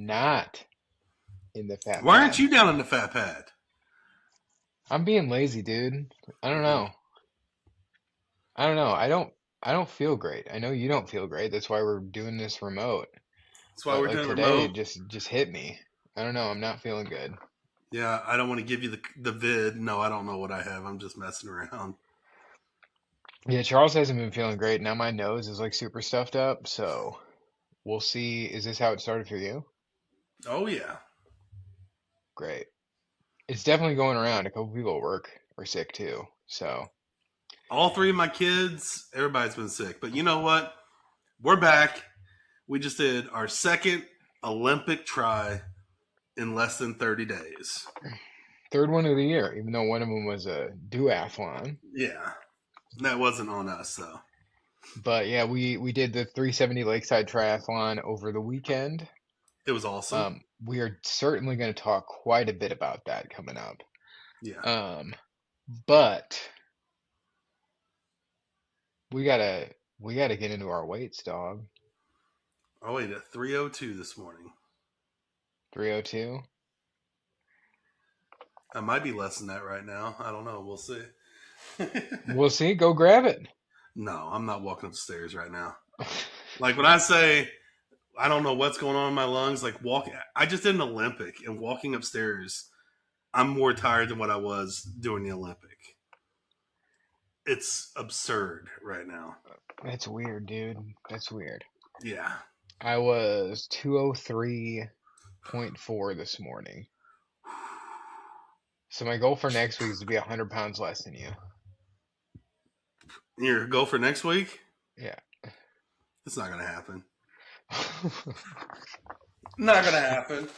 not in the fat Why aren't pad. you down in the fat pad? I'm being lazy, dude. I don't know. I don't know. I don't feel great. I know you don't feel great. That's why we're doing this remote. That's why But we're like doing today, remote. just hit me. I don't know. I'm not feeling good. Yeah, I don't want to give you the vid. No, I don't know what I have. I'm just messing around. Yeah, Charles hasn't been feeling great. Now my nose is like super stuffed up, so we'll see. Is this how it started for you? Oh yeah, Great. It's definitely going around. A couple people at work are sick too. So, all three of my kids, everybody's been sick. But you know what? We're back. We just did our second Olympic try in less than 30 days. third one of the year, even though one of them was a duathlon. Yeah, that wasn't on us though. But yeah, we did the 370 Lakeside Triathlon over the weekend. It was awesome. We are certainly going to talk quite a bit about that coming up. Yeah. Um, but we gotta we gotta get into our weights, dog. Oh wait, at 3:02 this morning. 302. I might be less than that right now. I don't know. We'll see. We'll see. Go grab it. No, I'm not walking upstairs right now. Like when I say I don't know what's going on in my lungs, like walking, I just did an Olympic and walking upstairs, I'm more tired than what I was doing the Olympic. It's absurd right now. That's weird, dude. That's weird. Yeah. I was 203.4 this morning. So my goal for next week is to be 100 pounds less than you. Your goal for next week? Yeah. It's not going to happen. Not going to happen.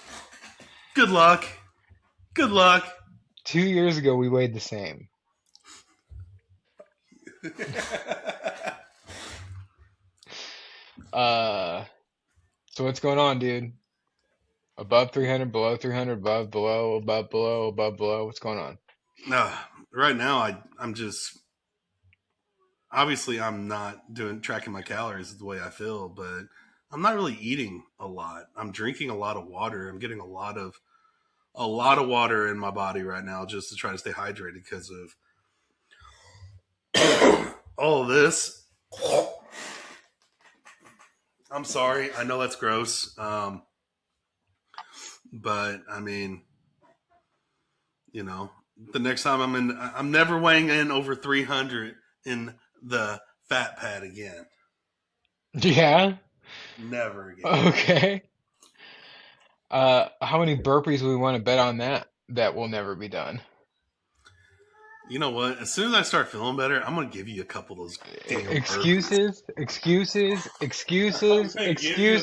Good luck. Good luck. 2 years ago, we weighed the same. So what's going on, dude? Above 300, below 300, above, below, above, below, above, below. What's going on? Right now, I'm just obviously I'm not doing tracking my calories the way I feel, but I'm not really eating a lot. I'm drinking a lot of water. I'm getting a lot of water in my body right now just to try to stay hydrated because of all of this. I'm sorry. I know that's gross. But I mean, the next time I'm never weighing in over 300 in the fat pad again. Yeah. Never again. Okay. How many burpees we want to bet on that? That will never be done. You know what? As soon as I start feeling better, I'm gonna give you a couple of those damn burpees. I'm gonna give you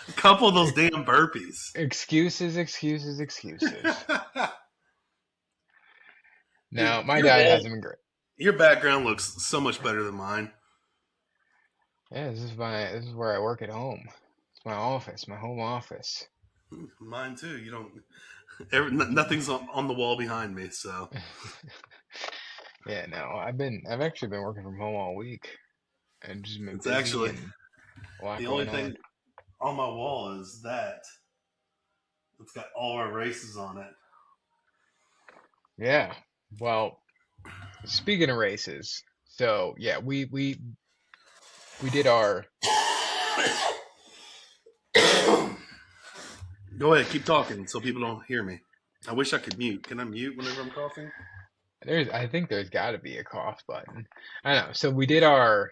a couple of those damn burpees. Excuses. Dude, Now, my diet hasn't been great. your background looks so much better than mine. Yeah, this is where I work at home. It's my office, my home office. Mine too. You don't. Nothing's on the wall behind me. So Yeah, no, I've actually been working from home all week and just been it's busy actually and a lot the only going on. thing on my wall is that it's got all our races on it. Yeah. Well, speaking of races, so yeah, we did our Go ahead, keep talking so people don't hear me. I wish I could mute. Can I mute whenever I'm coughing? I think there's got to be a cough button. I don't know. So we did an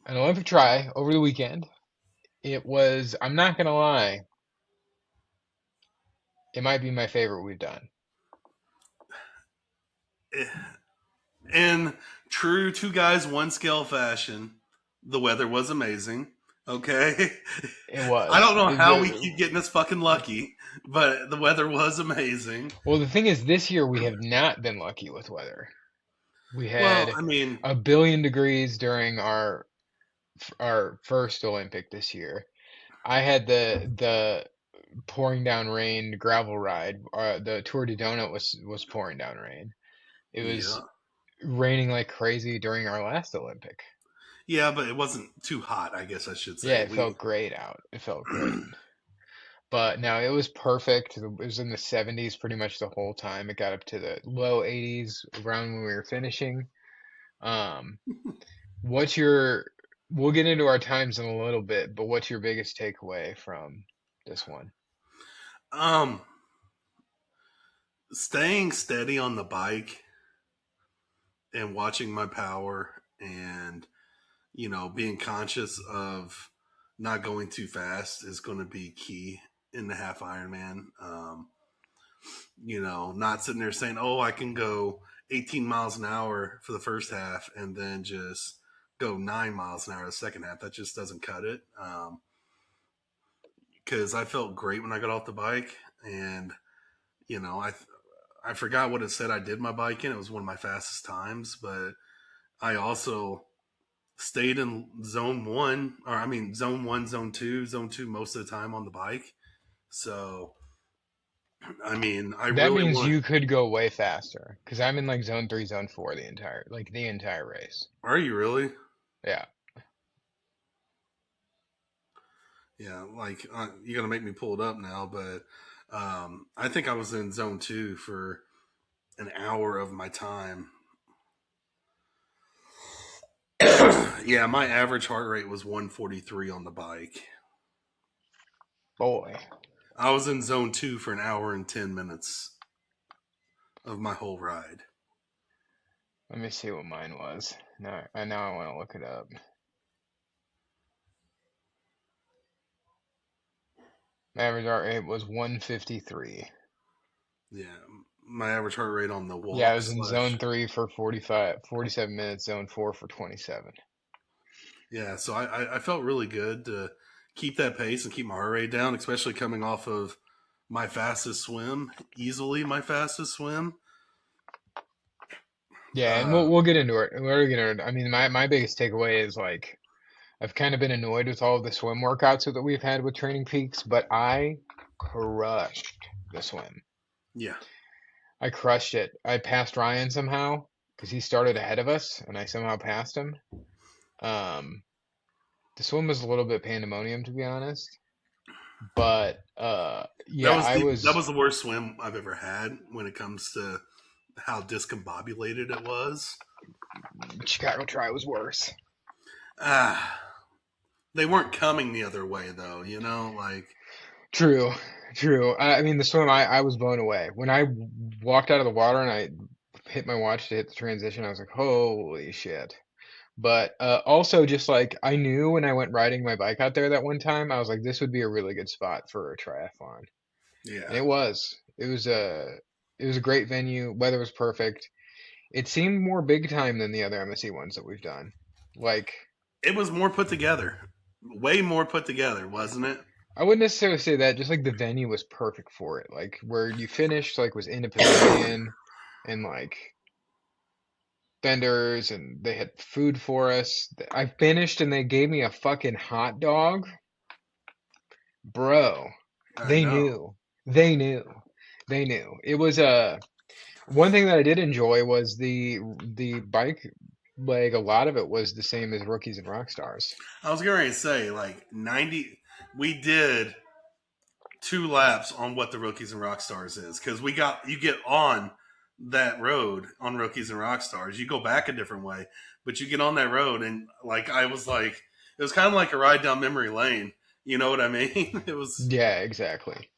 Olympic try over the weekend. It was, I'm not gonna lie, it might be my favorite we've done. In true two guys, one scale fashion, the weather was amazing. Okay. It I was. don't know how we keep getting this fucking lucky, but the weather was amazing. Well, the thing is, this year we have not been lucky with weather. We Well, had I mean, a billion degrees during our first Olympic this year. I had the pouring down rain gravel ride. The Tour de Donut was pouring down rain. It was yeah. raining like crazy during our last Olympic. Yeah, but it wasn't too hot, I guess I should Yeah, say. it felt great out. It felt great. But no, it was perfect. It was in the 70s pretty much the whole time. It got up to the low 80s around when we were finishing. Um, what's your, we'll get into our times in a little bit, but what's your biggest takeaway from this one? Um, Staying steady on the bike and watching my power and, being conscious of not going too fast is going to be key in the half Ironman. Not sitting there saying, oh, I can go 18 miles an hour for the first half and then just go 9 miles an hour the second half. That just doesn't cut it. Because I felt great when I got off the bike, and you know, I forgot what it said I did my bike in. It was one of my fastest times, but I also stayed in zone one, zone two most of the time on the bike. So, I mean, I That really means want. you could go way faster because I'm in like zone three, zone four the entire race. Are you really? Yeah. Yeah, like you're gonna make me pull it up now, but I think I was in zone two for an hour of my time. Yeah, my average heart rate was 143 on the bike. Boy. I was in zone two for an hour and 10 minutes of my whole ride. Let me see what mine was. Now I want to look it up. My average heart rate was 153. Yeah, my average heart rate on the Yeah, I walk was in slash. zone three for 47 minutes, zone four for 27. Yeah, so I felt really good to keep that pace and keep my heart rate down, especially coming off of my fastest swim, easily my fastest swim. Yeah, and Uh, we'll get into it. We're gonna get into it. I mean, my biggest takeaway is like I've kind of been annoyed with all of the swim workouts that we've had with Training Peaks, but I crushed the swim. yeah, I crushed it. I passed Ryan somehow because he started ahead of us, and I somehow passed him. Um, the swim was a little bit pandemonium, to be honest. But that yeah, was I that was was the worst swim I've ever had when it comes to how discombobulated it was. Chicago Tri was worse. Ah, they weren't coming the other way though. Like True, true. I mean, the swim, I was blown away. When I walked out of the water and I hit my watch to hit the transition, I was like, holy shit. But also, just like I knew when I went riding my bike out there that one time, I was like, this would be a really good spot for a triathlon. And yeah, it was. It was a great venue. Weather was perfect. It seemed more big time than the other MSC ones that we've done. Like, it was more put together, way more put together, wasn't it? I wouldn't necessarily say that, just like the venue was perfect for it. Like where you finished, like was in a pavilion and like vendors and they had food for us. I finished and they gave me a fucking hot dog. Bro, I they know. knew. They knew. They knew. It was one thing that I did enjoy was the bike leg, a lot of it was the same as rookies and rock stars. I was going to say like 90. We did 2 laps on what the rookies and rock stars is because you get on that road on rookies and rock stars. You go back a different way, but you get on that road and like I was like it was kind of like a ride down memory lane. You know what I mean? It was, Yeah, exactly.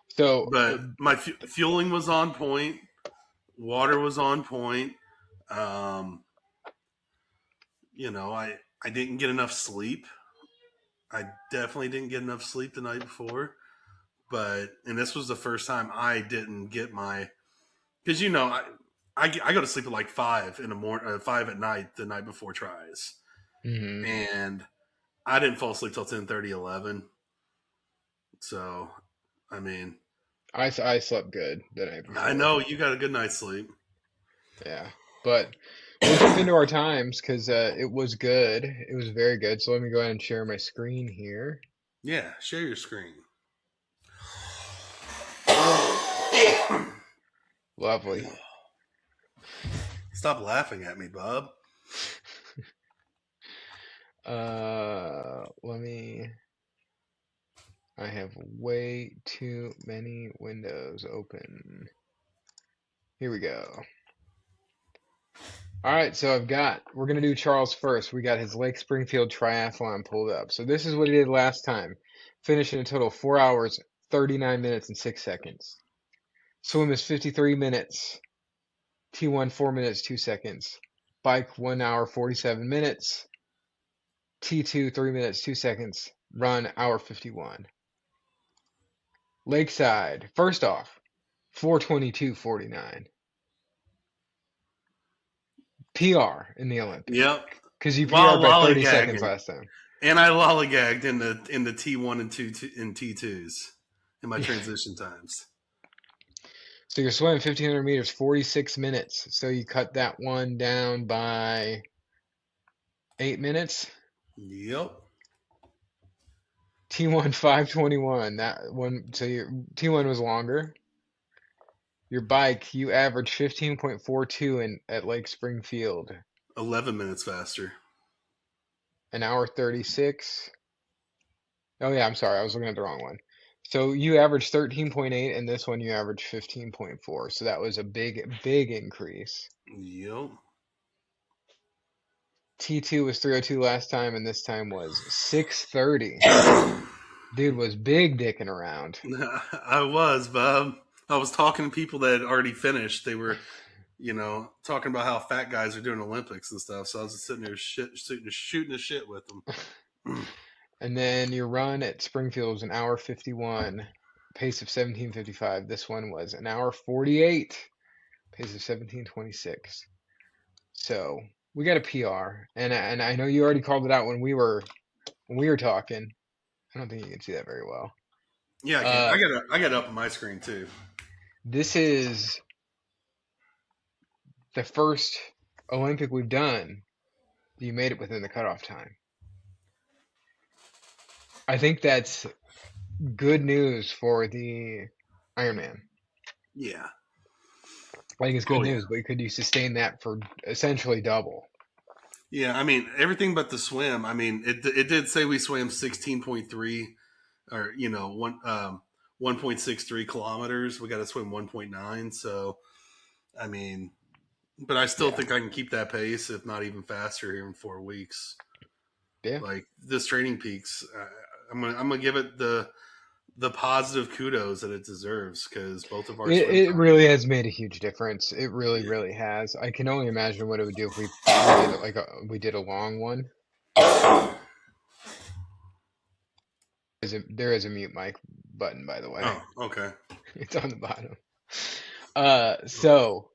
So but my fueling was on point. Water was on point. Um, I didn't get enough sleep. I definitely didn't get enough sleep the night before. And this was the first time I didn't get my, because I go to sleep at like 5 in the morning, 5 at night the night before tries, mhm. and I didn't fall asleep till 10:30, 11. So, I mean, I slept good the night I before. know you got a good night's sleep. Yeah, but we'll jump into our times because it was good. It was very good. So let me go ahead and share my screen here. Yeah, share your screen. Lovely. Stop laughing at me, Bob. Let me. I have way too many windows open. Here we go. All right, so we're going to do Charles first. We got his Lake Springfield Triathlon pulled up. So this is what he did last time. Finishing a total of 4 hours, 39 minutes, and 6 seconds. Swim is 53 minutes. T1, 4 minutes, 2 seconds. Bike, 1 hour, 47 minutes. T2, 3 minutes, 2 seconds. Run, hour 51. Lakeside, first off, 4:22:49. PR in the Olympic. Yep. Because you While PR'd by 30 seconds lollygagging, last time. and I lollygagged in the T1 and T2s in my Yeah. transition times. So you're swimming 1,500 meters, 46 minutes. So you cut that one down by 8 minutes. Yep. T1 5:21. That one. So your T1 was longer. Your bike, you averaged 15.42 at Lake Springfield. 11 minutes faster. An hour 36. Oh yeah, I'm sorry. I was looking at the wrong one. So you averaged 13.8, and this one you averaged 15.4. So that was a big increase. Yep. T2 was 3:02 last time, and this time was 6:30. Dude was big dicking around. I was, Bob. I was talking to people that had already finished. They were, talking about how fat guys are doing Olympics and stuff. So I was just sitting there shooting the shit with them. And then your run at Springfield was an hour 51, pace of 17:55. This one was an hour 48, pace of 17:26. So we got a PR, and I know you already called it out when we were talking. I don't think you can see that very well. Yeah, I can. I got it up on my screen too. This is the first Olympic we've done. You made it within the cutoff time. I think that's good news for the Ironman. Yeah. I think it's good Oh yeah. news, but could you sustain that for essentially double? Yeah, I mean everything but the swim. I mean it did say we swam 16.3 or 1.63 kilometers. We got to swim 1.9. So I mean, but I still Yeah. think I can keep that pace, if not even faster, here in 4 weeks. Yeah. Like this TrainingPeaks, I'm gonna give it the positive kudos that it deserves because both of our swim It times. really has made a huge difference. It really, Yeah. really has. I can only imagine what it would do if we did it like we did a long one. There is a mute mic button, by the way. Oh, okay. It's on the bottom. So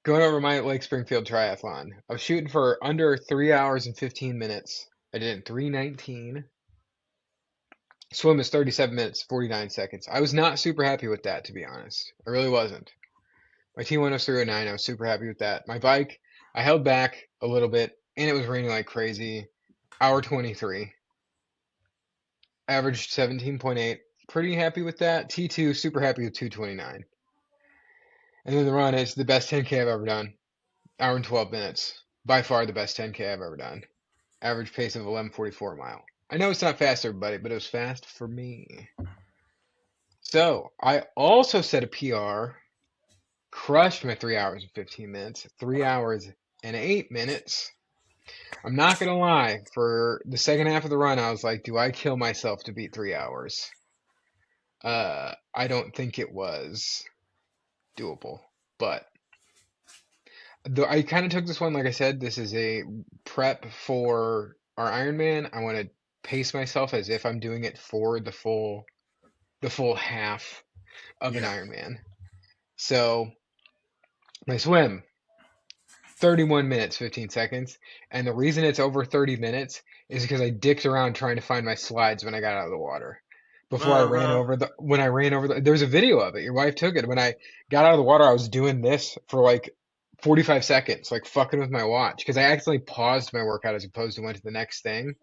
going over my Lake Springfield Triathlon, I was shooting for under 3 hours and 15 minutes. I did it in 3:19. Swim is 37 minutes, 49 seconds. I was not super happy with that, to be honest. I really wasn't. My T1 was 3:09. I was super happy with that. My bike, I held back a little bit, and it was raining like crazy. Hour 23. Averaged 17.8. Pretty happy with that. T2, super happy with 2:29. And then the run is the best 10K I've ever done. Hour and 12 minutes. By far the best 10K I've ever done. Average pace of 11:44 a mile. I know it's not fast, everybody, but it was fast for me. So I also set a PR. Crushed my 3 hours and 15 minutes. 3 hours and 8 minutes. I'm not going to lie. For the second half of the run, I was like, do I kill myself to beat 3 hours? I don't think it was doable. But I kind of took this one, like I said, this is a prep for our Ironman. I want to pace myself as if I'm doing it for the full half of an Yeah. Ironman. So my swim, 31 minutes, 15 seconds. And the reason it's over 30 minutes is because I dicked around trying to find my slides when I got out of the water. Before I ran Uh-huh. over when I ran over there's a video of it. Your wife took it. When I got out of the water, I was doing this for like 45 seconds, like fucking with my watch. Because I accidentally paused my workout as opposed to went to the next thing.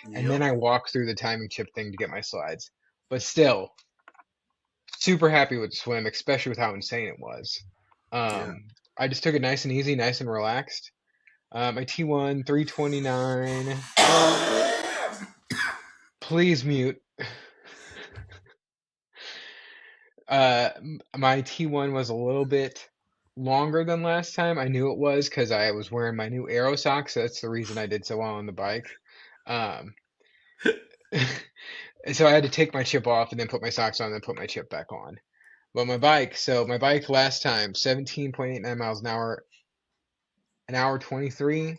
And then Yep. I walked through the timing chip thing to get my slides. But still, super happy with the swim, especially with how insane it was. Yeah. I just took it nice and easy, nice and relaxed. My T1, 3:29. Please mute. My T1 was a little bit longer than last time. I knew it was because I was wearing my new aero socks. That's the reason I did so well on the bike. Um, so I had to take my chip off and then put my socks on and then put my chip back on. But my bike last time, 17.89 miles an hour 23.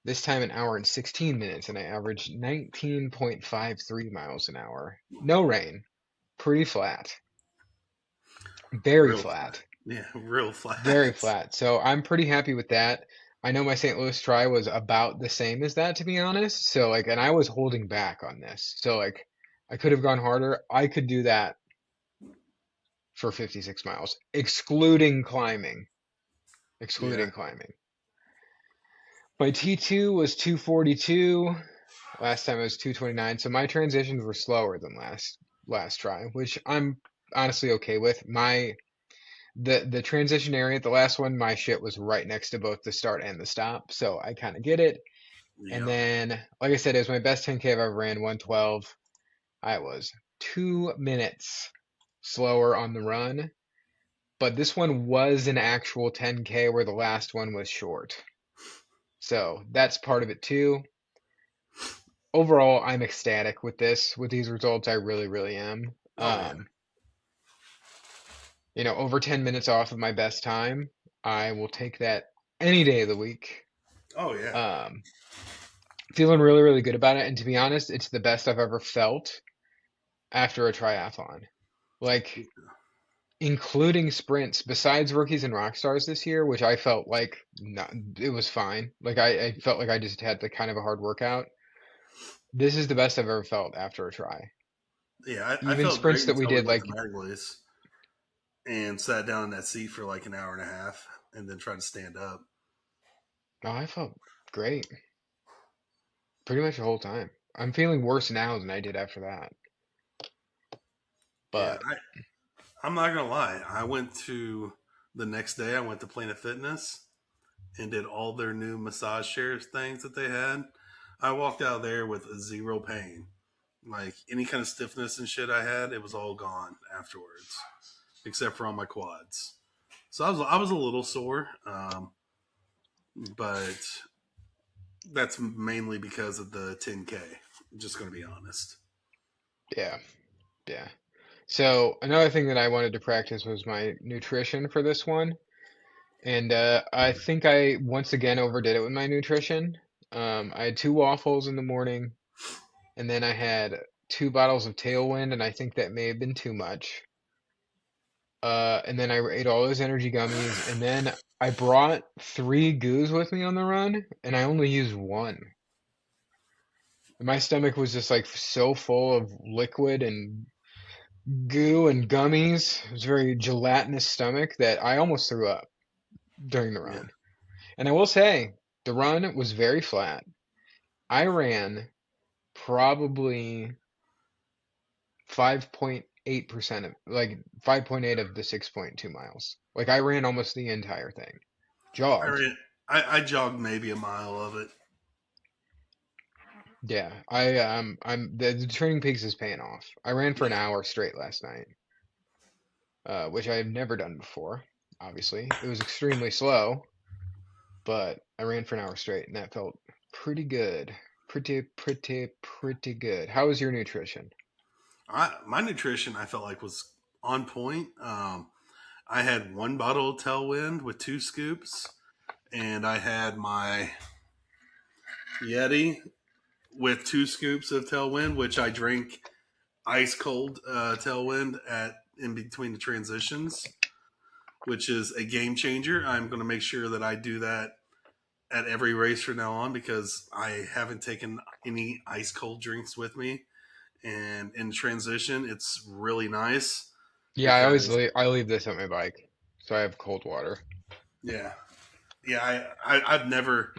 This time an hour and 16 minutes, and I averaged 19.53 miles an hour. No rain, pretty flat, very Real flat. flat. Yeah, real Very flat. flat. So I'm pretty happy with that. I know my St. Louis try was about the same as that, to be honest. So like, and I was holding back on this. So like, I could have gone harder. I could do that for 56 miles, excluding climbing. Yeah. Excluding climbing. My T2 was 242. Last time it was 229. So my transitions were slower than last try, which I'm honestly okay with. The transition area at the last one, my shit was right next to both the start and the stop, so I kind of get it. And Yep. then, like I said, it was my best 10K I've ever ran, 112. I was 2 minutes slower on the run, but this one was an actual 10K where the last one was short. So that's part of it too. Overall, I'm ecstatic with with these results. I really, really am. Oh yeah. Over 10 minutes off of my best time. I will take that any day of the week. Oh yeah. Um, Feeling really, really good about it. And to be honest, it's the best I've ever felt after a triathlon. Like, including sprints, besides rookies and rock stars this year, which I felt like not, it was fine. Like, I felt like I just had the kind of a hard workout. This is the best I've ever felt after a try. Yeah, I Even felt great sprints that we until we did, went to like, Magley's and sat down in that seat for like an hour and a half and then tried to stand up. oh, I felt great pretty much the whole time. I'm feeling worse now than I did after that. Yeah, But I'm not gonna lie. The next day I went to Planet Fitness and did all their new massage chairs things that they had. I walked out of there with zero pain. Like any kind of stiffness and shit I had, it was all gone afterwards, except for on my quads. So I was a little sore, but that's mainly because of the 10K. I'm just going to be honest. yeah, yeah. So another thing that I wanted to practice was my nutrition for this one. And I think I once again overdid it with my nutrition. I had two waffles in the morning, and then I had two bottles of Tailwind, and I think that may have been too much. And then I ate all those energy gummies, and then I brought three goos with me on the run, and I only used one. And my stomach was just like so full of liquid and goo and gummies. It was a very gelatinous stomach that I almost threw up during the Yeah, run. And I will say, the run was very flat. I ran probably 5.8% of, like 5.8 of the 6.2 miles. Like I ran almost the entire thing. I Jogged. ran. I jogged maybe a mile of it. Yeah, the Training Peaks is paying off. I ran for an Yeah, hour straight last night, which I have never done before. Obviously, it was extremely slow, but I ran for an hour straight, and that felt pretty good. Pretty good. How was your nutrition? my nutrition I felt like was on point. I had one bottle of Tailwind with 2 scoops, and I had my Yeti with 2 scoops of Tailwind, which I drank ice cold Tailwind at in between the transitions, which is a game changer. I'm going to make sure that I do that at every race from now on because I haven't taken any ice cold drinks with me. And in transition, it's really nice Yeah, because I leave this at my bike, so I have cold water. yeah, yeah, I've never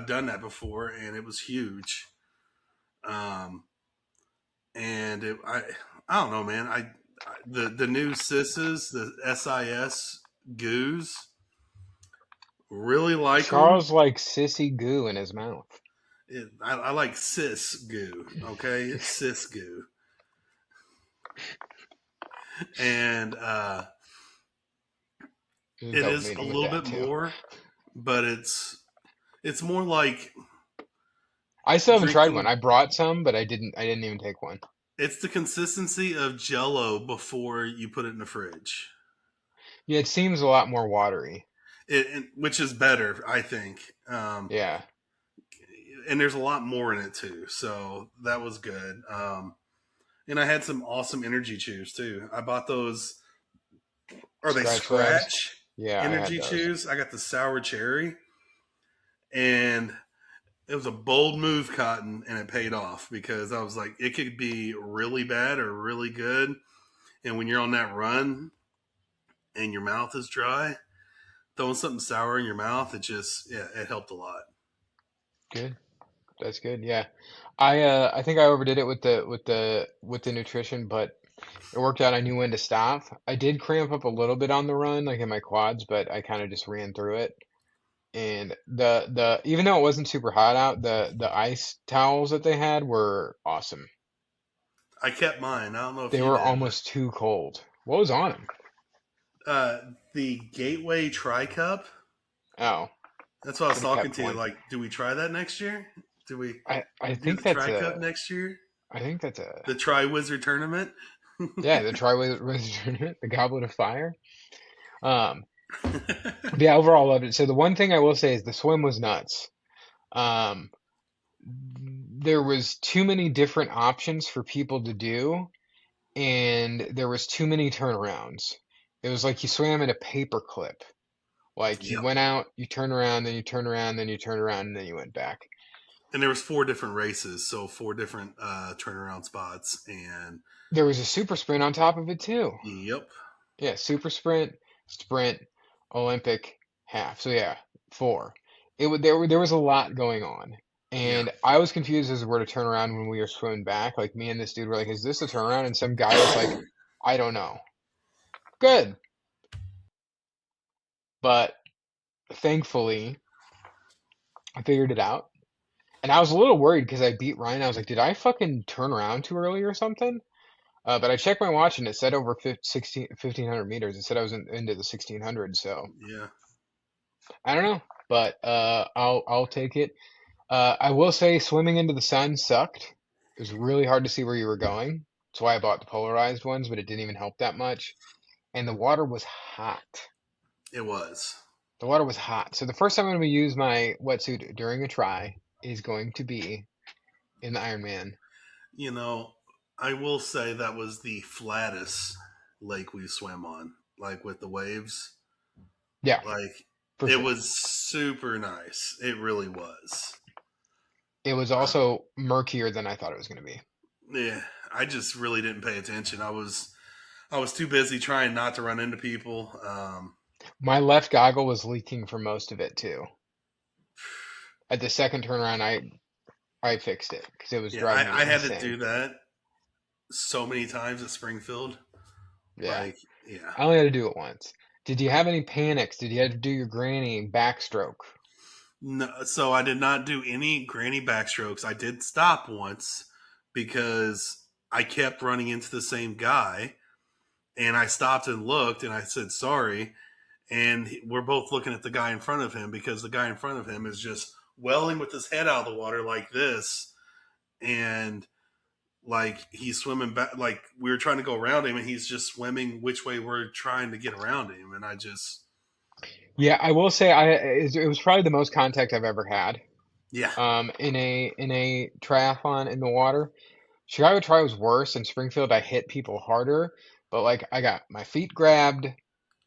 done that before, and it was huge. Um, and I don't know, man. The new sisses, the SIS goos, really like them. Charles likes sissy goo in his mouth. I like cis goo. Okay, cis goo. and There's a it double is a meaning with little that bit too. more, but it's more like I still haven't tried one. drinking. I brought some, but I didn't even take one. It's the consistency of Jello before you put it in the fridge, Yeah, it seems a lot more watery. which is better, I think. Yeah, And there's a lot more in it too, so that was good. And I had some awesome energy chews too. I bought those. Are they scratch labs. scratch Yeah, I had energy those. chews? I got the sour cherry, and it was a bold move, Cotton, and it paid off because I was like, it could be really bad or really good. And when you're on that run and your mouth is dry, throwing something sour in your mouth, yeah, it helped a lot. Good. That's good. Yeah. I think I overdid it with the nutrition, but it worked out. I knew when to stop. I did cramp up a little bit on the run, like in my quads, but I kind of just ran through it. And the even though it wasn't super hot out, the ice towels that they had were awesome. I kept mine. I don't know if They you were did, almost too cold. What was on them? but the Gateway Tri Cup. Oh, That's what I was could have talking kept to you. one. Like, do we try that next year? Do we I do think the that's Tri Cup a next year? I think that's a The Tri Wizard tournament? yeah, the Tri-Wizard Tournament, the Goblet of Fire. Um, yeah, overall loved it. So the one thing I will say is the swim was nuts. Um, there was too many different options for people to do, and there was too many turnarounds. It was like you swam in a paper clip. Like you Yep. went out, you turn around, then you turn around, then you turn around, and then you went back. And there was four different races, so four different turnaround spots. And There was a super sprint on top of it too. yep, Yeah, super sprint, sprint, Olympic, half. So yeah, four. There was a lot going on, yeah. and I was confused as to where to turn around when we were swimming back. Like me and this dude were like, "Is this a turnaround?" And some guy was like, "I don't know." Good, but thankfully I figured it out, and I was a little worried because I beat Ryan. I was like, "Did I fucking turn around too early or something?" But I checked my watch and it said over 1,500 meters. It said I was into the 1,600, so Yeah. I don't know, but I'll take it. I will say swimming into the sun sucked. It was really hard to see where you were going. That's why I bought the polarized ones, but it didn't even help that much. And the water was hot. It was. The water was hot. So the first time I'm going to use my wetsuit during a try is going to be in the Ironman. You know, I will say that was the flattest lake we swam on, like with the waves. Yeah, Like, for it sure. was super nice. It really was. It was Uh, also murkier than I thought it was going to be. yeah, I just really didn't pay attention. I was too busy trying not to run into people. My left goggle was leaking for most of it too. At the second turnaround, I fixed it because it was Yeah, driving me I had to insane. do that so many times at Springfield. Yeah. Like, yeah. I only had to do it once. Did you have any panics? Did you have to do your granny backstroke? No, so I did not do any granny backstrokes. I did stop once because I kept running into the same guy, and I stopped and looked, and I said sorry, and we're both looking at the guy in front of him because the guy in front of him is just welling with his head out of the water like this, and like he's swimming back, like we were trying to go around him, and he's just swimming which way we're trying to get around him, and I just Yeah, I will say it was probably the most contact I've ever had yeah. in a triathlon in the water. Chicago Tri was worse. In Springfield, I hit people harder, but like I got my feet grabbed.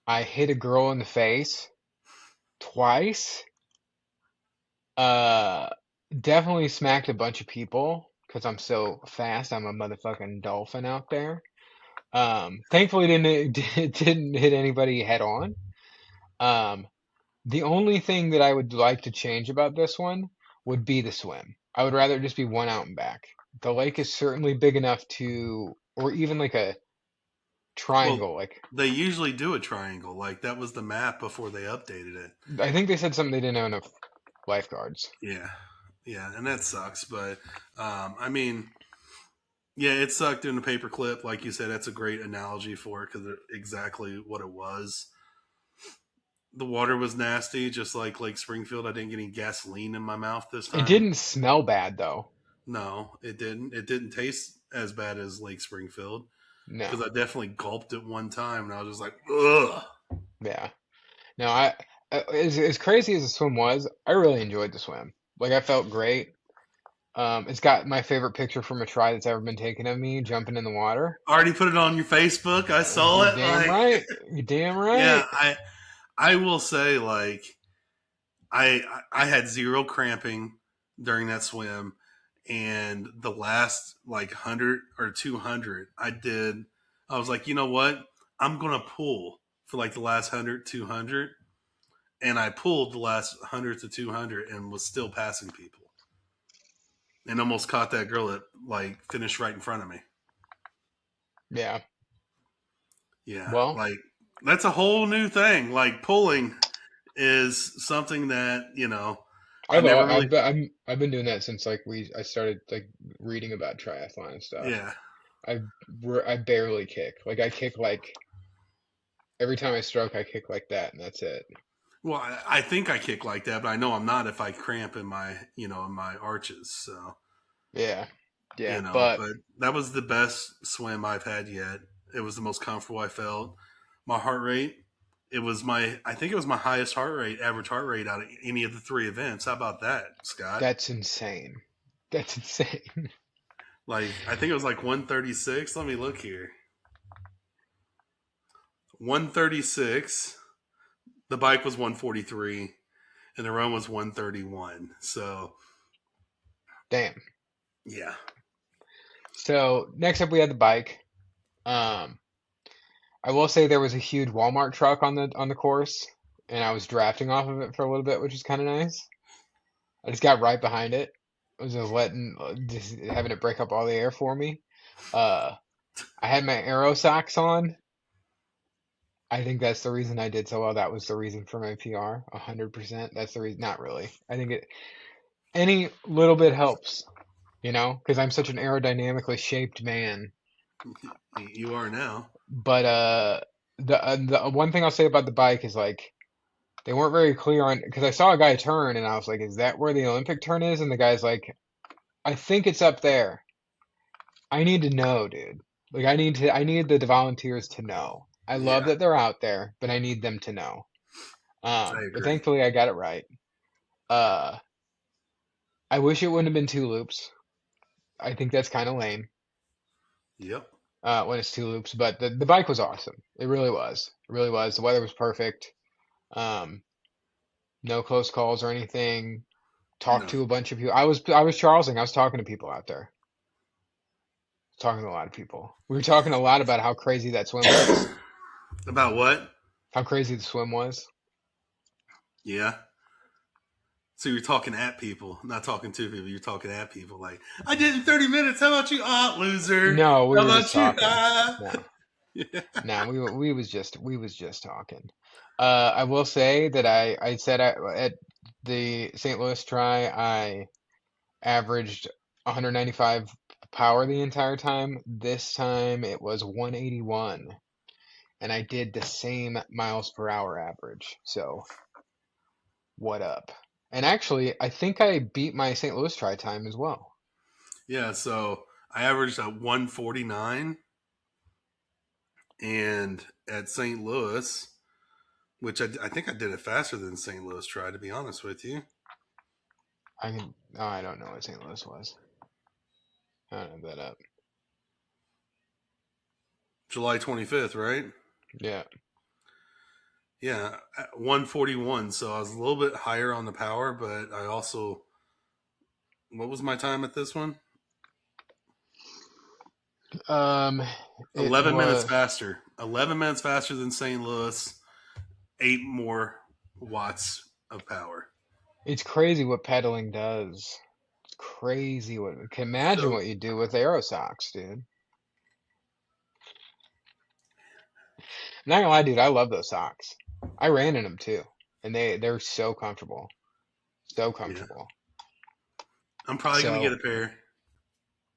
I hit a girl in the face twice. Uh, Definitely smacked a bunch of people because I'm so fast. I'm a motherfucking dolphin out there. Thankfully didn't hit anybody head on. Um, the only thing that I would like to change about this one would be the swim. I would rather it just be one out and back. The lake is certainly big enough to, or even like a Well, triangle. Like they usually do a triangle. Like that was the map before they updated it. I think they said something they didn't have enough lifeguards. Yeah, yeah, and that sucks. But I mean, Yeah, it sucked in the paper clip. Like you said, that's a great analogy for it because exactly what it was. The water was nasty, just like Lake Springfield. I didn't get any gasoline in my mouth this It time. didn't smell bad though. No, it didn't. It didn't taste as bad as Lake Springfield because No. I definitely gulped it one time and I was just like, ugh. Yeah. No, as crazy as the swim was, I really enjoyed the swim. Like I felt great. It's got my favorite picture from a try that's ever been taken of me jumping in the water. Already put it on your Facebook. I saw You're it. damn Like, right. You're damn yeah, right. I will say like I had zero cramping during that swim, and the last like 100 or 200, I was like, you know what? I'm gonna pull for like the last 100, 200, and I pulled the last 100 to 200 and was still passing people, and almost caught that girl that like finished right in front of me. Yeah. Yeah, Well, like that's a whole new thing. Like pulling is something that I never really. I've been doing that since like I started like reading about triathlon and stuff. Yeah. I I barely kick. Like I kick like every time I stroke, I kick like that, and that's it. Well, I think I kick like that, but I know I'm not if I cramp in my in my arches. So Yeah. Yeah. But but that was the best swim I've had yet. It was the most comfortable I felt. My heart rate, I think it was my highest heart rate, average heart rate out of any of the three events. How about that, Scott? that's insane. That's insane. Like I think it was like 136. Let me look here. 136. The bike was 143, and the run was 131. So Damn. yeah, So next up, we had the bike. Um, I will say there was a huge Walmart truck on the course, and I was drafting off of it for a little bit, which is kind of nice. I just got right behind it. I was just having it break up all the air for me. Uh, I had my aero socks on. I think that's the reason I did so well. That was the reason for my PR, 100%. That's the reason. Not really. I think any little bit helps, because I'm such an aerodynamically shaped man. you are now. But the one thing I'll say about the bike is like they weren't very clear on because I saw a guy turn and I was like, is that where the Olympic turn is? And the guy's like, I think it's up there. I need to know, dude. Like I need the volunteers to know. I love Yeah, that they're out there, but I need them to know. I But agree. thankfully I got it right. Uh, I wish it wouldn't have been two loops. I think that's kind of lame, Yep. when it's two loops, but the bike was awesome. It really was. It really was. The weather was perfect. Um, no close calls or anything. Talked No. to a bunch of people. I was Charlesing. I was talking to people out there. Talking to a lot of people. We were talking a lot about how crazy that swim was. About what? How crazy the swim was. Yeah. So you're talking at people, not talking to people. You're talking at people. Like I did it in 30 minutes. How about you, loser? No, we How were just about you? talking. No, Yeah. no, we was just talking. I will say that I said at the St. Louis try I averaged 195 power the entire time. This time it was 181, and I did the same miles per hour average. So what up? And actually, I think I beat my St. Louis try time as well. Yeah. So I averaged a 149, and at St. Louis, which I think I did it faster than St. Louis tried. To be honest with you, I don't know what St. Louis was. I don't have that up. July 25th, right? Yeah. Yeah, 141. So I was a little bit higher on the power, but I also, what was my time at this one? Um, it 11 minutes was. faster. 11 minutes faster than St. Louis. 8 more watts of power. It's crazy what pedaling does. It's crazy what. Can imagine So what you do with aero socks, dude. I'm not gonna lie, dude. I love those socks. I ran in them too, and they're so comfortable, so yeah, comfortable. I'm probably gonna get So a pair.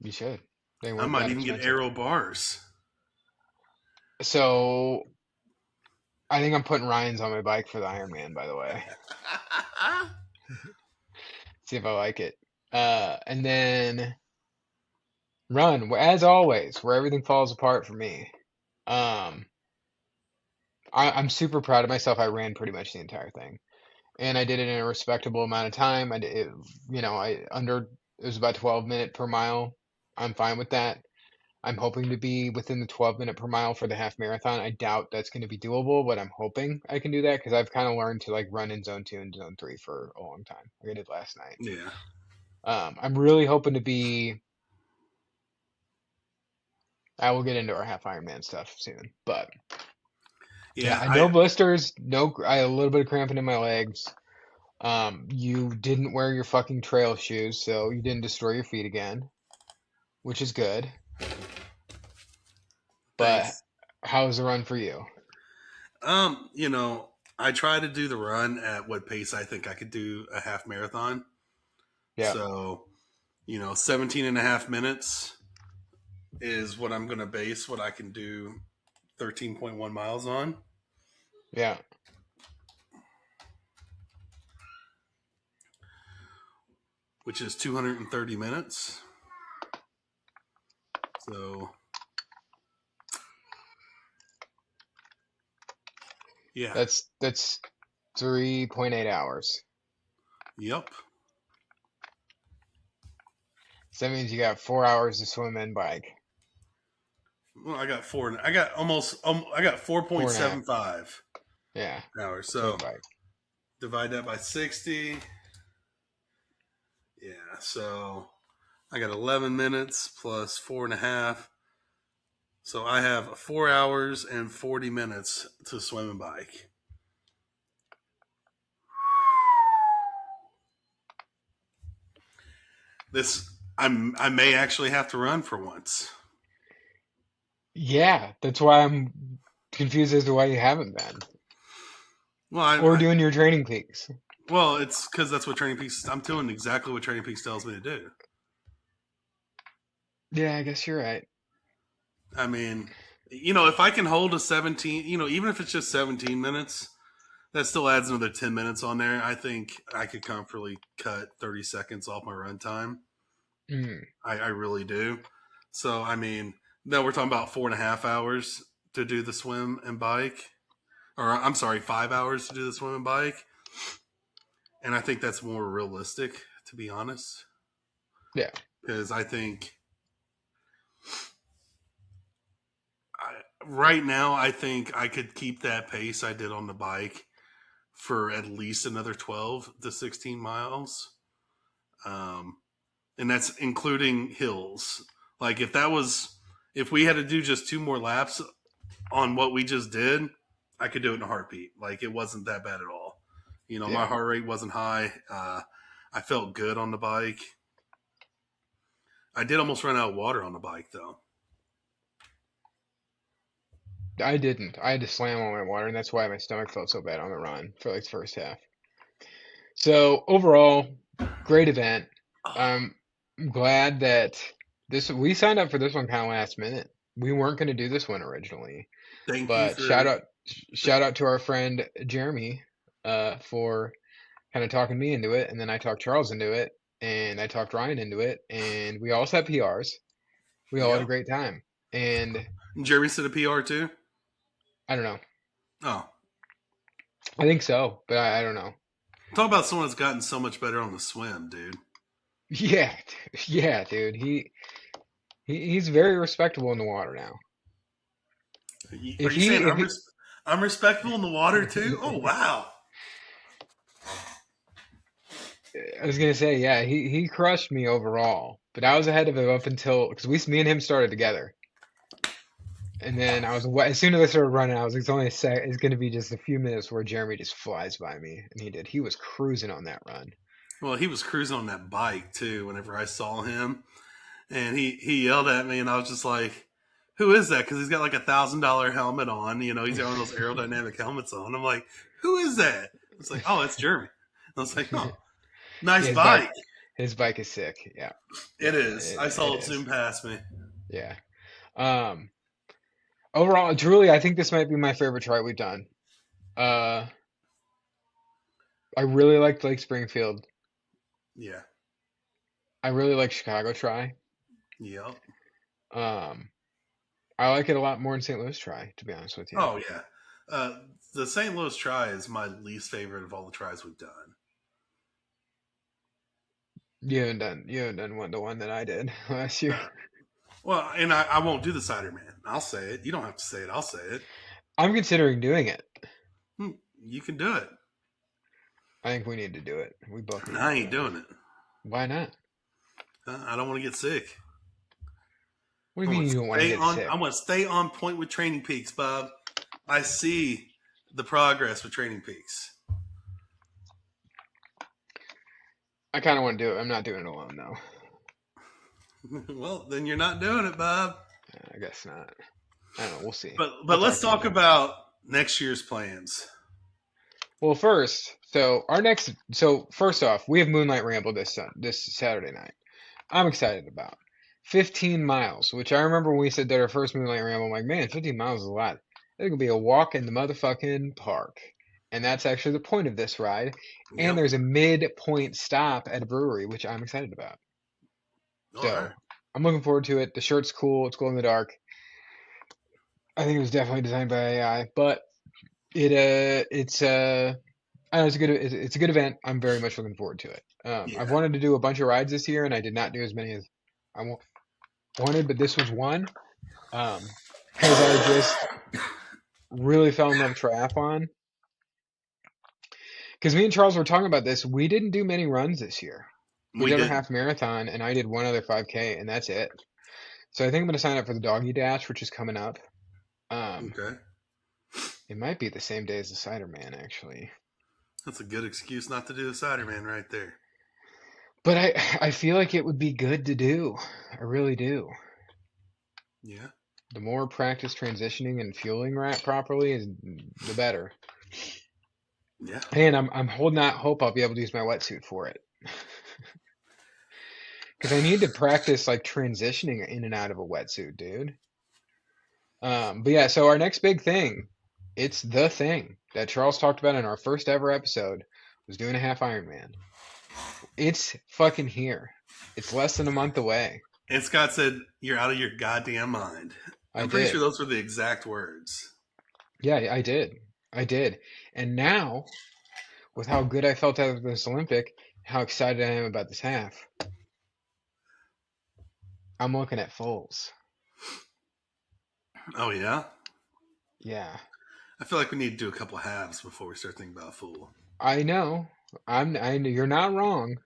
you should. They I weren't might that even get expensive. aero bars. So I think I'm putting Ryan's on my bike for the Ironman, by the way. See if I like it. And then run, as always, where everything falls apart for me. Um, I'm super proud of myself. I ran pretty much the entire thing, and I did it in a respectable amount of time. I did, it was about 12 minute per mile. I'm fine with that. I'm hoping to be within the 12 minute per mile for the half marathon. I doubt that's going to be doable, but I'm hoping I can do that because I've kind of learned to like run in zone 2 and zone 3 for a long time. Like I did last night. Yeah. I'm really hoping to be. I will get into our half Ironman stuff soon, but yeah, Yeah. I no blisters, I had a little bit of cramping in my legs. You didn't wear your fucking trail shoes, so you didn't destroy your feet again, which is good. But Thanks. how was the run for you? You know, I try to do the run at what pace I think I could do a half marathon. Yeah, So, 17 and a half minutes is what I'm going to base what I can do 13.1 miles on, yeah. which is 230 minutes. So, yeah. That's 3.8 hours. Yep. So that means you got 4 hours to swim and bike. Well, I got four. I got almost. I got Four and a half. 4.75 Yeah, hours. swim So and bike. divide that by 60. Yeah. So I got 11 minutes plus 4.5. So I have 4 hours and 40 minutes to swim and bike. This I may actually have to run for once. Yeah, that's why I'm confused as to why you haven't been. Well, Or doing your training peaks. well, it's because that's what Training Peaks. I'm doing exactly what Training Peaks tells me to do. Yeah, I guess you're right. I mean, if I can hold a 17, even if it's just 17 minutes, that still adds another 10 minutes on there. I think I could comfortably cut 30 seconds off my run time. Mm, I really do. So, I mean, now we're talking about 4.5 hours to do the swim and bike. Or, I'm sorry, 5 hours to do the swim and bike. And I think that's more realistic, to be honest. yeah. Because I think right now, I think I could keep that pace I did on the bike for at least another 12 to 16 miles. Um, and that's including hills. Like if we had to do just 2 more laps on what we just did, I could do it in a heartbeat. Like it wasn't that bad at all. My Yeah. heart rate wasn't high. I felt good on the bike. I did almost run out of water on the bike though. I didn't. I had to slam all my water, and that's why my stomach felt so bad on the run for like the first half. So overall, great event. I'm glad that we signed up for this one kind of last minute. We weren't going to do this one originally, Thank you but for shout out to our friend Jeremy for kind of talking me into it, and then I talked Charles into it, and I talked Ryan into it, and we all set PRs. We all had a yep. great time, and Jeremy set a PR too. I don't know. Oh, I think so, but I don't know. talk about someone that's gotten so much better on the swim, dude. Yeah, yeah, dude. He's very respectable in the water now. Are If you saying he if I'm respectable in the water too? Oh wow. I was gonna say, yeah, he crushed me overall, but I was ahead of him up until because me and him started together, and then as soon as I started running, I was like, it's only a sec. It's gonna be just a few minutes where Jeremy just flies by me, and he did. He was cruising on that run. Well, he was cruising on that bike too. Whenever I saw him, and he yelled at me, and I was just like, "Who is that?" Because he's got like $1,000 helmet on. He's got one of those aerodynamic helmets on. I'm like, "Who is that?" It's like, "Oh, it's Jeremy." I was like, "Oh, Yeah, nice bike." his bike is sick. Yeah, It yeah, is. I it saw it is. zoom past me. Yeah. Um, Overall, truly, I think this might be my favorite try we've done. Uh, I really liked Lake Springfield. Yeah. I really like Chicago try. Yep. Um, I like it a lot more than St. Louis try, to be honest with you. Oh yeah. Uh, the St. Louis try is my least favorite of all the tries we've done. You haven't done the one that I did last year. Uh, well, and I won't do the cider man. I'll say it. You don't have to say it. I'll say it. I'm considering doing it. Hmm, you can do it. I think we need to do it. We both need to I do ain't it. doing it. Why not? I don't want to get sick. What do you mean you don't want to get I sick? want to stay on point with Training Peaks, Bob. I see the progress with Training Peaks. I kind of want to do it. I'm not doing it alone though. Well, then you're not doing it, Bob. I guess not. I don't know. We'll see. But I'll let's talk to you talk about it. about next year's plans. Well, first off, we have Moonlight Ramble this Saturday night. I'm excited about 15 miles, which I remember when we said that our first Moonlight Ramble. I'm like, man, 15 miles is a lot. It's gonna be a walk in the motherfucking park, and that's actually the point of this ride. And Yep. there's a midpoint stop at a brewery, which I'm excited about. All right. So I'm looking forward to it. The shirt's cool. It's glow in the dark. I think it was definitely designed by AI, but I know it's a good event. I'm very much looking forward to it. I've Yeah. wanted to do a bunch of rides this year, and I did not do as many as wanted, but this was one. Because I just really fell in love with triathlon. Because me and Charles were talking about this. We didn't do many runs this year. We We did our didn't. half marathon, and I did one other 5K, and that's it. So I think I'm going to sign up for the Doggy Dash, which is coming up. Um, Okay. it might be the same day as the Cider Man, actually. That's a good excuse not to do the cider man right there. But I feel like it would be good to do. I really do. Yeah. The more practice transitioning and fueling right properly is the better. Yeah. And I'm holding out hope I'll be able to use my wetsuit for it. Because I need to practice like transitioning in and out of a wetsuit, dude. But yeah, so our next big thing, it's the thing that Charles talked about in our first ever episode, was doing a half Ironman. It's fucking here. It's less than a month away. And Scott said, "You're out of your goddamn mind." I I'm pretty sure did. those were the exact words. Yeah, I did. I did. And now, with how good I felt out of this Olympic, how excited I am about this half, I'm looking at fulls. Oh yeah. Yeah, I feel like we need to do a couple halves before we start thinking about full. I know. You're not wrong.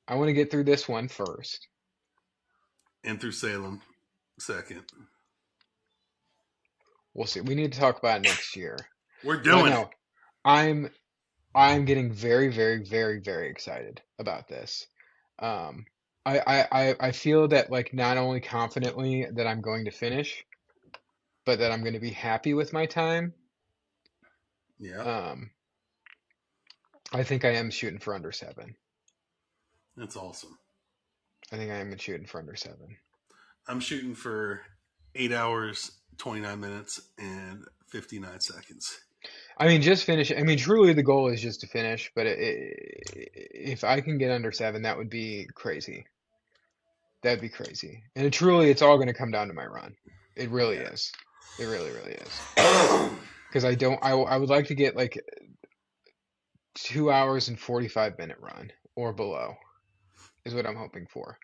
I want to get through this one first. And through Salem, second. We'll see. We need to talk about it next year. We're But doing it. no, I'm I'm getting very, very, very, very excited about this. Um, I feel that like not only confidently that I'm going to finish, but that I'm going to be happy with my time. Yeah, Um, I think I am shooting for under 7. that's awesome. I think I am shooting for under 7. I'm shooting for 8 hours, 29 minutes, and 59 seconds. I mean, just finish. I mean, truly, the goal is just to finish. But if I can get under 7, that would be crazy. That'd be crazy. And truly, it's all going to come down to my run. It really Yeah. is. It really, really is. Because I don't. I would like to get like 2 hours and 45-minute run or below is what I'm hoping for.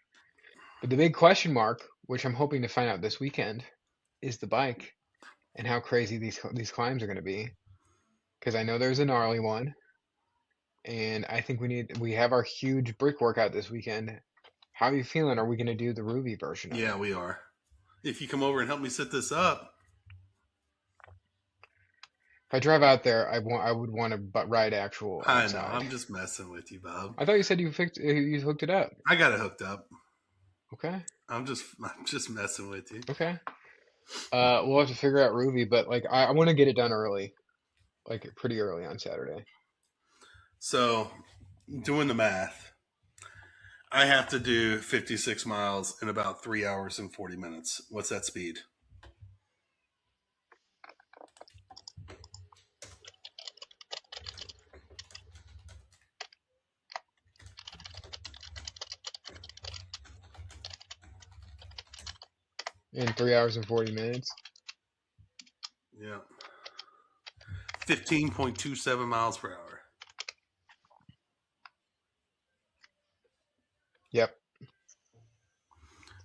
But the big question mark, which I'm hoping to find out this weekend, is the bike and how crazy these climbs are going to be. Because I know there's a gnarly one, and I think we have our huge brick workout this weekend. How are you feeling? Are we going to do the Ruby version of Yeah, it? we are. If you come over and help me set this up, If I drive out there, I would want to ride actual I know. outside. I'm just messing with you, Bob. I thought you said you hooked it up. I got it hooked up. Okay, I'm just messing with you. okay. We'll have to figure out Ruby, but like I want to get it done early, like pretty early on Saturday. So, doing the math, I have to do 56 miles in about 3 hours and 40 minutes. What's that speed? In 3 hours and 40 minutes. Yeah. 15.27 miles per hour, Yep.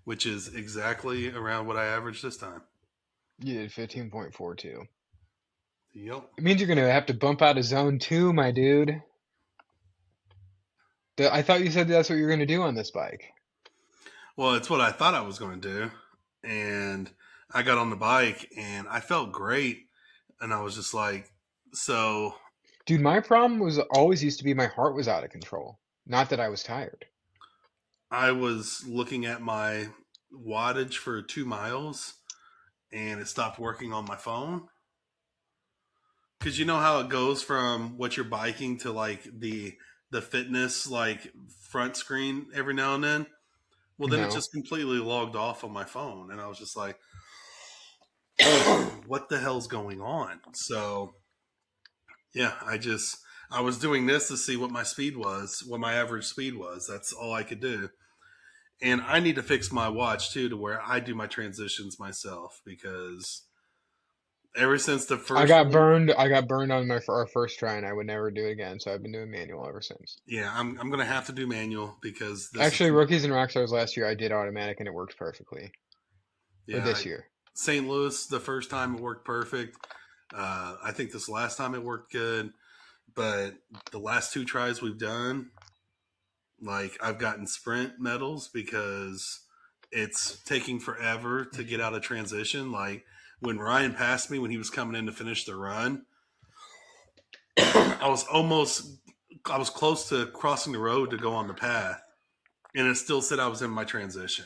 which is exactly around what I averaged this time. You did 15.42. Yep. It means you're gonna have to bump out of zone two, my dude. I thought you said that's what you're gonna do on this bike. Well, it's what I thought I was going to do. And I got on the bike and I felt great. And I was just like, so Dude, my problem was always used to be my heart was out of control. Not that I was tired. I was looking at my wattage for 2 miles and it stopped working on my phone. Because you know how it goes from what you're biking to like the fitness like front screen every now and then. Well, then it No. just completely logged off on my phone, and I was just like, "What the hell's going on?" So yeah, I was doing this to see what my speed was, what my average speed was. That's all I could do. And I need to fix my watch too, to where I do my transitions myself because ever since the I first got one, burned. I got burned on our first try, and I would never do it again. So I've been doing manual ever since. yeah, I'm gonna have to do manual because this is Actually, rookies and rockstars last year, I did automatic, and it worked perfectly. Or yeah. this year. St. Louis, the first time it worked perfect. I think this last time it worked good, but the last two tries we've done, like I've gotten sprint medals because it's taking forever to get out of transition. Like when Ryan passed me when he was coming in to finish the run, I was close to crossing the road to go on the path, and it still said I was in my transition.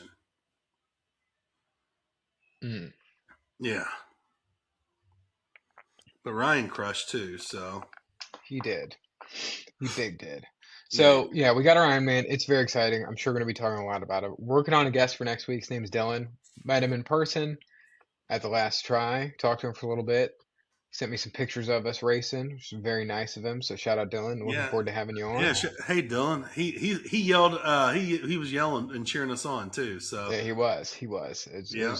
Mm, Yeah, but Ryan crushed too. So he did. He big did. yeah, So yeah, we got our Ironman. It's very exciting. I'm sure we're gonna be talking a lot about it. Working on a guest for next week. His name's Dylan. Met him in person at the last try. Talked to him for a little bit. Sent me some pictures of us racing, which is very nice of him. So shout out Dylan. Looking yeah, forward to having you yeah. on. Hey, Dylan, he yelled. He was yelling and cheering us on too. So Yeah, he was. He was. yeah,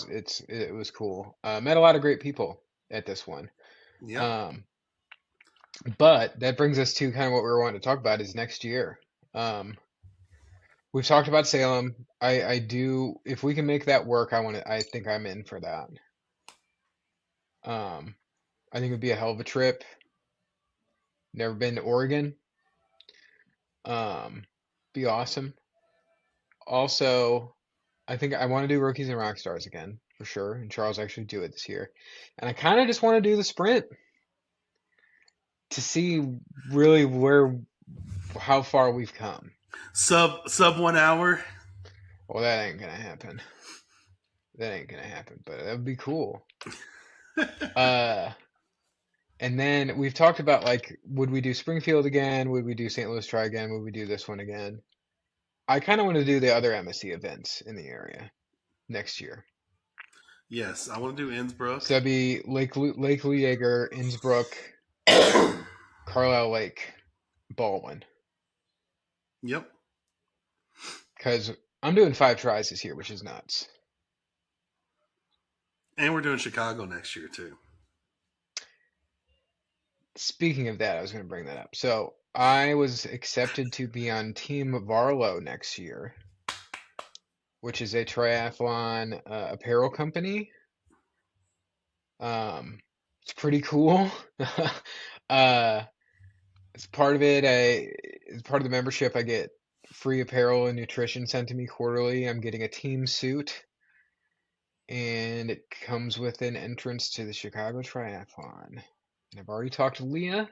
It was cool. Met a lot of great people at this one. yep, Um, but that brings us to kind of what we were wanting to talk about is next year. Um, we've talked about Salem. I do. If we can make that work, I want to. I think I'm in for that. Um, I think it'd be a hell of a trip. Never been to Oregon. Be awesome. Also, I think I want to do Rookies and Rockstars again for sure, and Charles actually do it this year. And I kind of just want to do the sprint to see really how far we've come. sub 1 hour. Well, that ain't gonna happen. That ain't gonna happen, but that would be cool. Uh, and then we've talked about like, would we do Springfield again? Would we do St. Louis Try again? Would we do this one again? I kind of want to do the other MSC events in the area next year. Yes, I want to do So Innsbruck. that'd be Lake Jaeger, Innsbruck, Carlisle Lake, Baldwin. Yep, Because I'm doing 5 tries this year, which is nuts. and we're doing Chicago next year too. Speaking of that, I was going to bring that up. So I was accepted to be on Team Varlo next year, which is a triathlon apparel company. It's pretty cool. uh, as part of it, as part of the membership, I get free apparel and nutrition sent to me quarterly. I'm getting a team suit, and it comes with an entrance to the Chicago Triathlon. And I've already talked to Leah,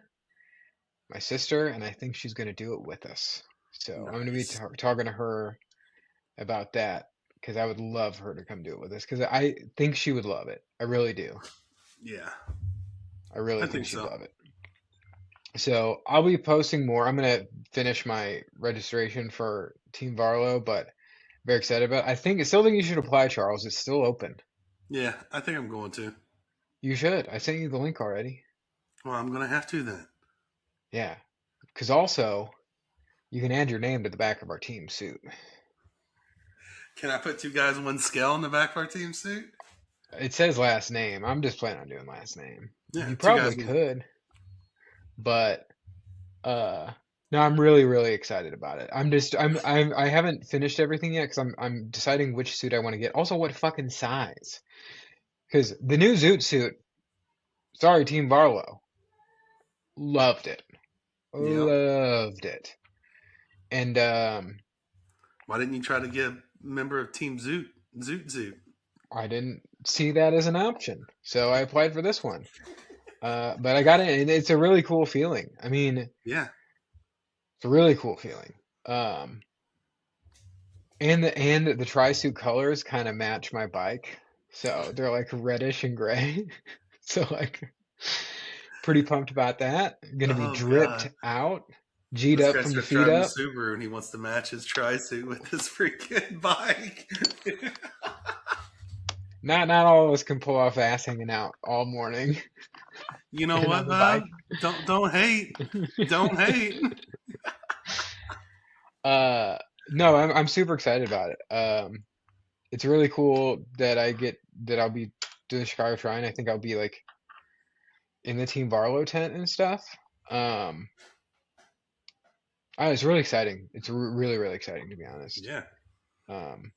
my sister, and I think she's going to do it with us. So I'm going to be Nice. talking to her about that because I would love her to come do it with us because I think she would love it. I really do. Yeah, I I really think think she'd so. love it. So I'll be posting more. I'm gonna finish my registration for Team Varlo, but very excited about it. I still think you should apply, Charles. It's still open. Yeah, I think I'm going to. You should. I sent you the link already. Well, I'm going to have to then. Yeah, because also you can add your name to the back of our team suit. Can I put two guys one scale in the back of our team suit? It says last name. I'm just planning on doing last name. Yeah, You two probably guys. could, but uh no, I'm really, really excited about it. I haven't finished everything yet because I'm deciding which suit I want to get. Also, what fucking size? Because the new Zoot suit, sorry, Team Varlo, loved it, Yeah. loved it, and Why didn't you try to get a member of Team Zoot? Zoot Zoot. I didn't see that as an option, so I applied for this one. But I got it, and it's a really cool feeling. I mean, it's Yeah. a really cool feeling. Um, and the tri-suit colors kind of match my bike, so they're like reddish and gray. So like pretty pumped about that. Gonna be Oh dripped God. out, G'd This up guy from the starts feet driving a up. Subaru and he wants to match his tri suit with his freaking bike. Not all of us can pull off ass hanging out all morning You know and what, on the Bob? bike. Don't hate. Don't hate. Uh, no, I'm super excited about it. It's really cool that I'll be doing the Chicago Shrine. I think I'll be like in the Team Varlo tent and stuff. Um, it's really exciting. It's really, really exciting to be honest. Yeah. Um,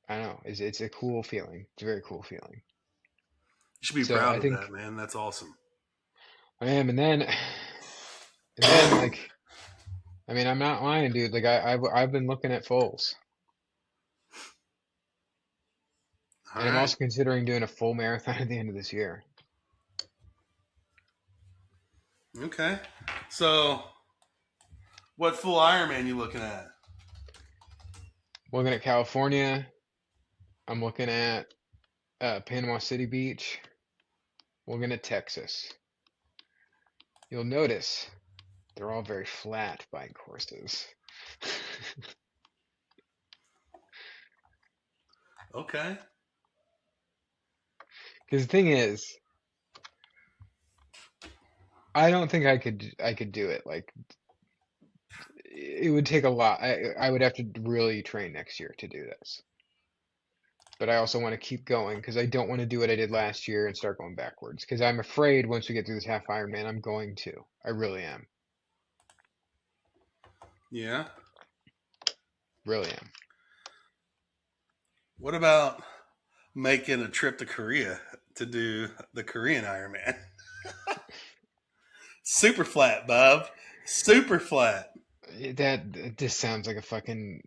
I don't know. It's a cool feeling. It's a very cool feeling. You should be So proud I of that, think man. That's awesome. I am, and then like I mean I'm not lying, dude. Like I've been looking at fulls, All and I'm right. also considering doing a full marathon at the end of this year. Okay. So, what full Ironman you looking at? Looking at California. I'm looking at Panama City Beach. Looking at Texas. You'll notice they're all very flat bike courses. Okay. Because the thing is, I don't think I could do it. Like it would take a lot. I would have to really train next year to do this. But I also want to keep going because I don't want to do what I did last year and start going backwards. Because I'm afraid once we get through this half Ironman, I'm going to. I really am. Yeah. Really am. What about making a trip to Korea to do the Korean Ironman? Super flat, Bob. Super flat. That just sounds like a fucking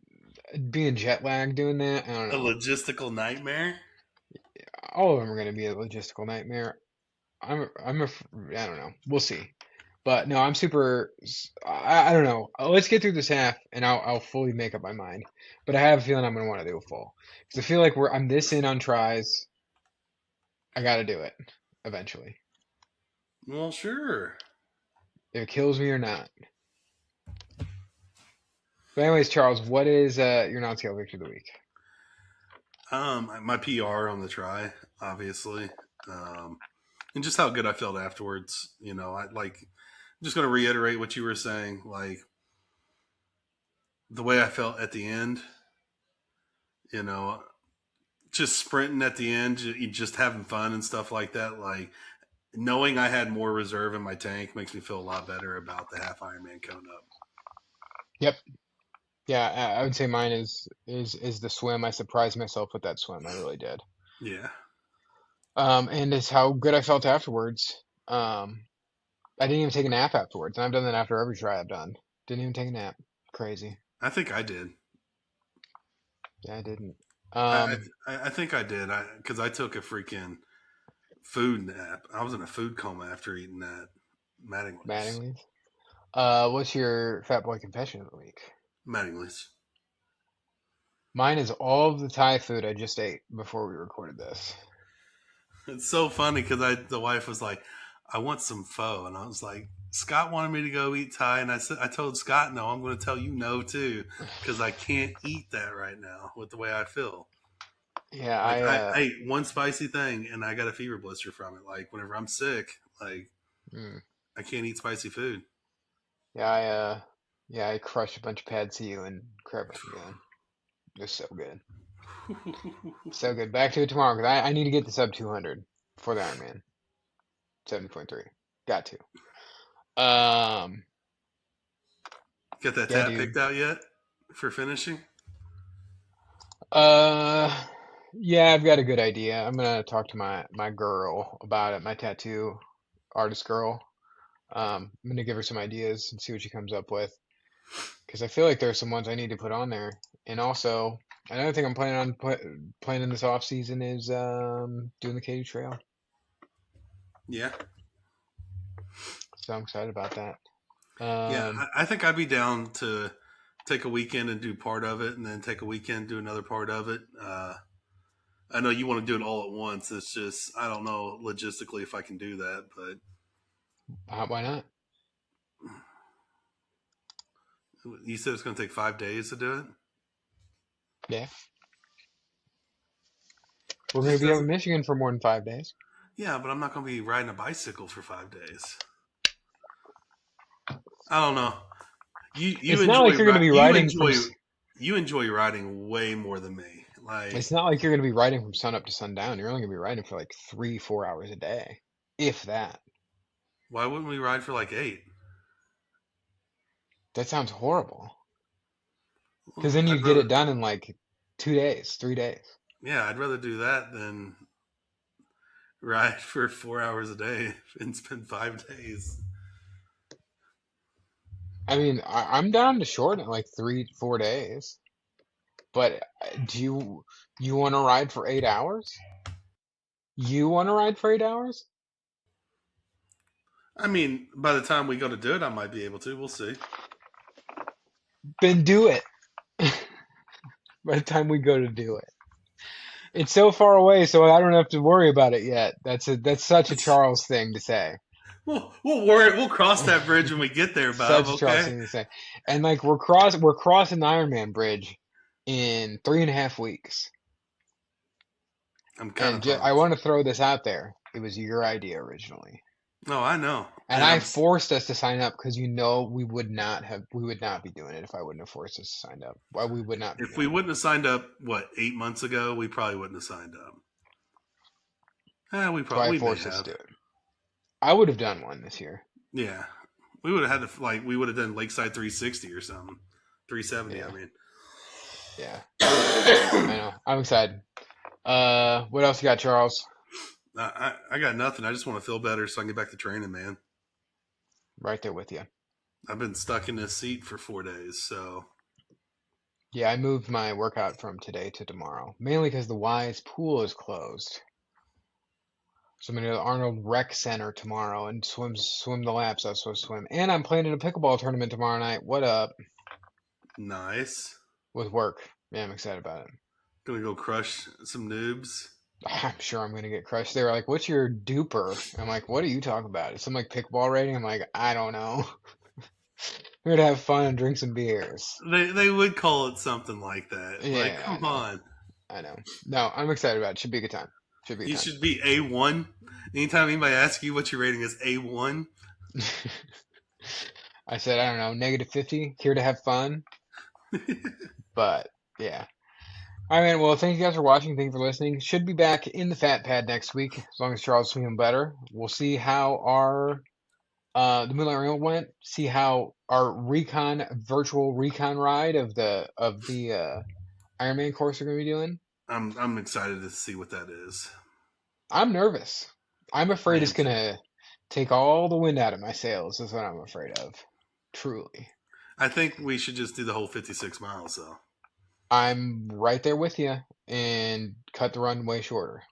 being jet lagged doing that. I don't A know. logistical nightmare. All of them are going to be a logistical nightmare. I don't know. We'll see. But no, I'm super. I don't know. Let's get through this half, and I'll fully make up my mind. But I have a feeling I'm gonna want to do a full because I feel like I'm this in on tries. I got to do it eventually, Well, sure. if it kills me or not. But anyways, Charles, what is your non-scale victory of the week? My PR on the try, obviously, and just how good I felt afterwards. I like. I'm just going to reiterate what you were saying. Like the way I felt at the end. You know, just sprinting at the end, just having fun and stuff like that. Like knowing I had more reserve in my tank makes me feel a lot better about the half Ironman coming up. Yep. Yeah, I would say mine is the swim. I surprised myself with that swim. I really did. Yeah. And it's how good I felt afterwards. I didn't even take a nap afterwards, and I've done that after every try I've done. Didn't even take a nap. Crazy. I think I did. Yeah, I didn't. I I think I did. Because I took a freaking food nap. I was in a food coma after eating that Mattingly's. Mattingly's. What's your fat boy confession of the week? Mattingly's. Mine is all of the Thai food I just ate before we recorded this. It's so funny because the wife was like, I want some pho. And I was like, Scott wanted me to go eat Thai. And I told Scott, no, I'm going to tell you no too, because I can't eat that right now with the way I feel. Yeah, Like I ate one spicy thing and I got a fever blister from it. Like whenever I'm sick, like mm, I can't eat spicy food. yeah, I crushed a bunch of pad see ew and crab again. It was so good. So good. Back to it tomorrow because I need to get the sub 200 for the Ironman. 70.3. Got to. Get that Yeah, tat dude. picked out yet for finishing? Uh, yeah, I've got a good idea. I'm gonna talk to my girl about it, my tattoo artist girl. I'm gonna give her some ideas and see what she comes up with because I feel like there's some ones I need to put on there. And also, another thing I'm planning on planning this off season is doing the Katy Trail. Yeah. So I'm excited about that. Yeah, Um, I think I'd be down to take a weekend and do part of it, and then take a weekend and do another part of it. I know you want to do it all at once. It's just I don't know logistically if I can do that, but why not? you said it's going to take 5 days to do it. Yeah, we're gonna Just be over doesn't. in Michigan for more than 5 days. Yeah, but I'm not going to be riding a bicycle for 5 days. I don't know. You It's not like enjoy you're gonna be you riding from. enjoy you enjoy riding way more than me. Like It's not like you're gonna be riding from sun up to sundown. You're only gonna be riding for like 3, 4 hours a day, if that. why wouldn't we ride for like 8? That sounds horrible. Because Well, then I'd you'd get rather it done in like 2 days, 3 days. yeah, I'd rather do that than ride for 4 hours a day and spend 5 days. I mean, I'm down to shorten it like 3, 4 days. But do you want to ride for 8 hours? You want to ride for 8 hours? I mean, by the time we go to do it, I might be able to. We'll see. Then do it. By the time we go to do it, it's so far away, so I don't have to worry about it yet. That's such a Charles thing to say. We'll worry. We'll cross that bridge when we get there, Bob. Such a Charles Okay. thing to say. And like we're crossing the Ironman bridge in 3.5 weeks. I'm kind of And I pumped. want to throw this out there. It was your idea originally. No, I know, And and I forced us to sign up because we would not be doing it if I wouldn't have forced us to sign up. Well, we would not be if we doing it. wouldn't have signed up, what 8 months ago, we probably wouldn't have signed up. So I We may forced us have. to do it. I would have done one this year. Yeah, we would have had to we would have done Lakeside 360 or something. 370. I Yeah, mean, yeah. I know. I'm excited. What else you got, Charles? I got nothing. I just want to feel better so I can get back to training, man. Right there with you. I've been stuck in this seat for 4 days, so Yeah, I moved my workout from today to tomorrow, mainly because the Wise pool is closed. So I'm gonna go to the Arnold Rec Center tomorrow and swim the laps I was supposed to swim. And I'm playing in a pickleball tournament tomorrow night. What up? nice. With work. Yeah, I'm excited about it. Gonna go crush some noobs. I'm sure I'm gonna get crushed. They were like, "What's your duper?" I'm like, "What are you talking about?" It's some like pickleball rating. I'm like, I don't know. We're gonna have fun and drink some beers. They would call it something like that. Like, Yeah, I come know. on. I know. No, I'm excited about it. Should be a good time. Should be a You good should be A1. Anytime anybody asks you what your rating is, A1. time. I said, I don't know, -50, here to have fun. But yeah. All right, man. Well, thank you guys for watching. Thank you for listening. Should be back in the fat pad next week, as long as Charles is feeling better. We'll see how our the Moonlight Rail went. See how our virtual recon ride of the Ironman course we're gonna be doing. I'm excited to see what that is. I'm nervous. I'm I afraid it's am too. gonna take all the wind out of my sails. Is what I'm afraid of. Truly. I think we should just do the whole 56 miles, though. I'm right there with you and cut the run way shorter.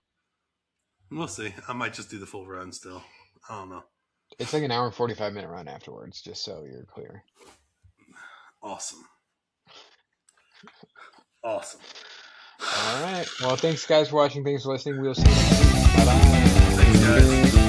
We'll see. I might just do the full run still. I don't know. It's like an hour and 45-minute run afterwards, just so you're clear. Awesome. Awesome. All right. Well, thanks guys for watching. Thanks for listening. We'll see you next week. Bye bye. Thanks, guys.